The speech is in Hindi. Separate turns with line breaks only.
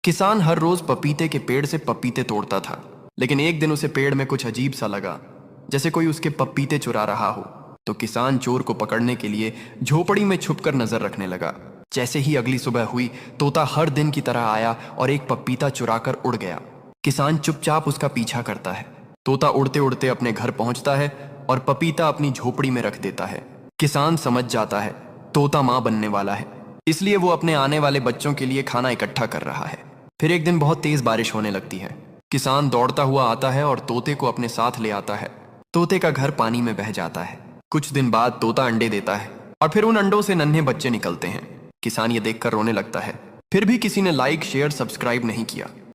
किसान हर रोज पपीते के पेड़ से पपीते तोड़ता था, लेकिन एक दिन उसे पेड़ में कुछ अजीब सा लगा, जैसे कोई उसके पपीते चुरा रहा हो। तो किसान चोर को पकड़ने के लिए झोपड़ी में छुपकर नजर रखने लगा। जैसे ही अगली सुबह हुई, तोता हर दिन की तरह आया और एक पपीता चुराकर उड़ गया। किसान चुपचाप उसका पीछा करता है। तोता उड़ते उड़ते अपने घर पहुंचता है और पपीता अपनी झोपड़ी में रख देता है। किसान समझ जाता है तोता माँ बनने वाला है, इसलिए वो अपने आने वाले बच्चों के लिए खाना इकट्ठा कर रहा है। फिर एक दिन बहुत तेज बारिश होने लगती है। किसान दौड़ता हुआ आता है और तोते को अपने साथ ले आता है। तोते का घर पानी में बह जाता है। कुछ दिन बाद तोता अंडे देता है और फिर उन अंडों से नन्हे बच्चे निकलते हैं। किसान ये देखकर रोने लगता है। फिर भी किसी ने लाइक, शेयर, सब्सक्राइब नहीं किया।